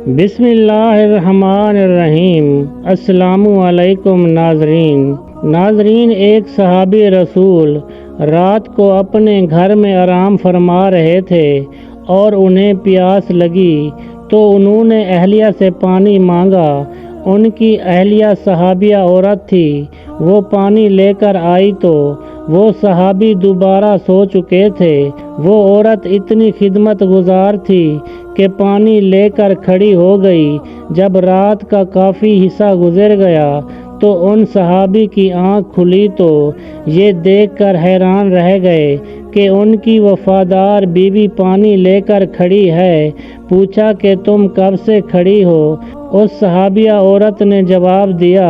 بسم اللہ الرحمن الرحیم۔ السلام علیکم ناظرین، ایک صحابی رسول رات کو اپنے گھر میں آرام فرما رہے تھے اور انہیں پیاس لگی تو انہوں نے اہلیہ سے پانی مانگا۔ ان کی اہلیہ صحابیہ عورت تھی۔ وہ پانی لے کر آئی تو وہ صحابی دوبارہ سو چکے تھے۔ وہ عورت اتنی خدمت گزار تھی کہ پانی لے کر کھڑی ہو گئی۔ جب رات کا کافی حصہ گزر گیا تو ان صحابی کی آنکھ کھلی تو یہ دیکھ کر حیران رہ گئے کہ ان کی وفادار بیوی پانی لے کر کھڑی ہے۔ پوچھا کہ تم کب سے کھڑی ہو؟ اس صحابیہ عورت نے جواب دیا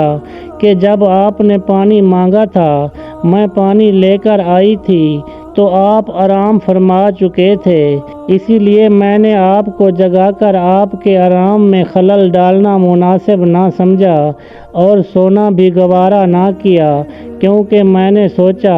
کہ جب آپ نے پانی مانگا تھا میں پانی لے کر آئی تھی تو آپ آرام فرما چکے تھے، اسی لیے میں نے آپ کو جگا کر آپ کے آرام میں خلل ڈالنا مناسب نہ سمجھا اور سونا بھی گوارا نہ کیا، کیونکہ میں نے سوچا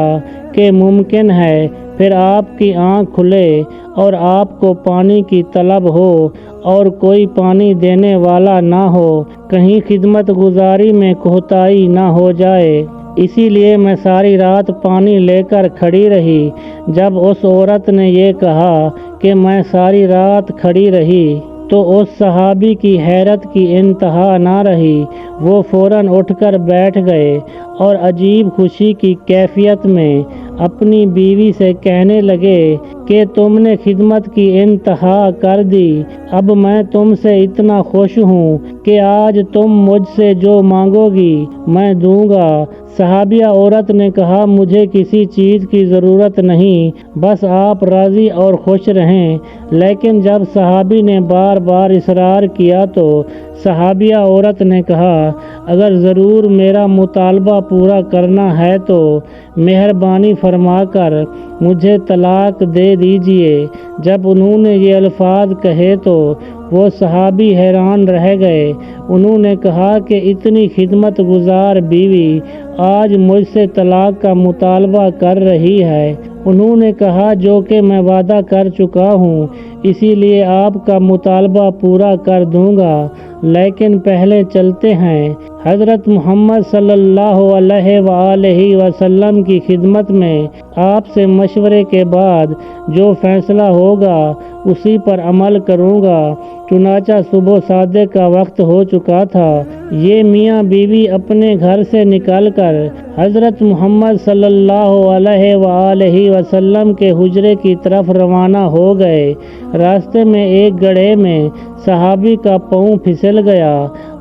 کہ ممکن ہے پھر آپ کی آنکھ کھلے اور آپ کو پانی کی طلب ہو اور کوئی پانی دینے والا نہ ہو، کہیں خدمت گزاری میں کوتاہی نہ ہو جائے، اسی لیے میں ساری رات پانی لے کر کھڑی رہی۔ جب اس عورت نے یہ کہا کہ میں ساری رات کھڑی رہی تو اس صحابی کی حیرت کی انتہا نہ رہی۔ وہ فوراً اٹھ کر بیٹھ گئے اور عجیب خوشی کی کیفیت میں اپنی بیوی سے کہنے لگے کہ تم نے خدمت کی انتہا کر دی، اب میں تم سے اتنا خوش ہوں کہ آج تم مجھ سے جو مانگو گی میں دوں گا۔ صحابیہ عورت نے کہا مجھے کسی چیز کی ضرورت نہیں، بس آپ راضی اور خوش رہیں۔ لیکن جب صحابی نے بار بار اصرار کیا تو صحابیہ عورت نے کہا اگر ضرور میرا مطالبہ پورا کرنا ہے تو مہربانی فرما کر مجھے طلاق دے دیجیے۔ جب انہوں نے یہ الفاظ کہے تو وہ صحابی حیران رہ گئے۔ انہوں نے کہا کہ اتنی خدمت گزار بیوی آج مجھ سے طلاق کا مطالبہ کر رہی ہے۔ انہوں نے کہا جو کہ میں وعدہ کر چکا ہوں، اسی لیے آپ کا مطالبہ پورا کر دوں گا، لیکن پہلے چلتے ہیں۔ حضرت محمد صلی اللہ علیہ وآلہ وسلم کی خدمت میں آپ سے مشورے کے بعد جو فیصلہ ہوگا اسی پر عمل کروں گا۔ چنانچہ صبح صادق کا وقت ہو چکا تھا۔ یہ میاں بیوی اپنے گھر سے نکل کر حضرت محمد صلی اللہ علیہ وآلہ وسلم کے حجرے کی طرف روانہ ہو گئے۔ راستے میں ایک گڑھے میں صحابی کا پاؤں پھسل گیا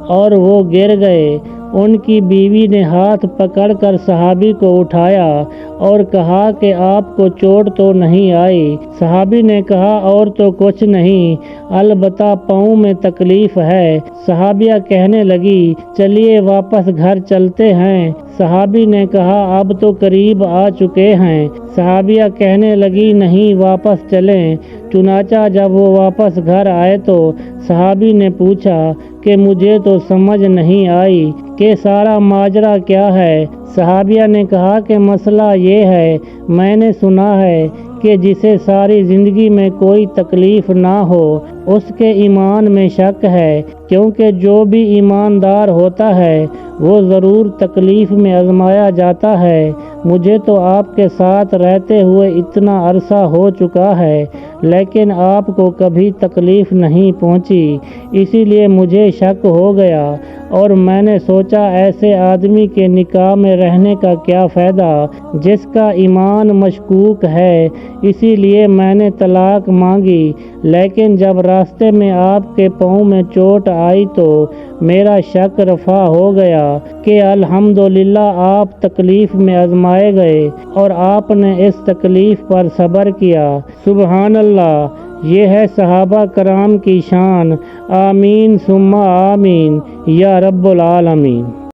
اور وہ گر گئے۔ ان کی بیوی نے ہاتھ پکڑ کر صحابی کو اٹھایا اور کہا کہ آپ کو چوٹ تو نہیں آئی؟ صحابی نے کہا اور تو کچھ نہیں، البتہ پاؤں میں تکلیف ہے۔ صحابیہ کہنے لگی چلیے واپس گھر چلتے ہیں۔ صحابی نے کہا اب تو قریب آ چکے ہیں۔ صحابیہ کہنے لگی نہیں واپس چلیں۔ چنانچہ جب وہ واپس گھر آئے تو صحابی نے پوچھا کہ مجھے تو سمجھ نہیں آئی کہ سارا ماجرا کیا ہے؟ صحابیہ نے کہا کہ مسئلہ یہ ہے، میں نے سنا ہے کہ جسے ساری زندگی میں کوئی تکلیف نہ ہو اس کے ایمان میں شک ہے، کیونکہ جو بھی ایماندار ہوتا ہے وہ ضرور تکلیف میں آزمایا جاتا ہے۔ مجھے تو آپ کے ساتھ رہتے ہوئے اتنا عرصہ ہو چکا ہے لیکن آپ کو کبھی تکلیف نہیں پہنچی، اسی لیے مجھے شک ہو گیا اور میں نے سوچا ایسے آدمی کے نکاح میں رہنے کا کیا فائدہ جس کا ایمان مشکوک ہے، اسی لیے میں نے طلاق مانگی۔ لیکن جب راستے میں آپ کے پاؤں میں چوٹ آئی تو میرا شک رفع ہو گیا کہ الحمدللہ آپ تکلیف میں آزمائے گئے اور آپ نے اس تکلیف پر صبر کیا۔ سبحان اللہ! یہ ہے صحابہ کرام کی شان۔ آمین ثم آمین یا رب العالمین۔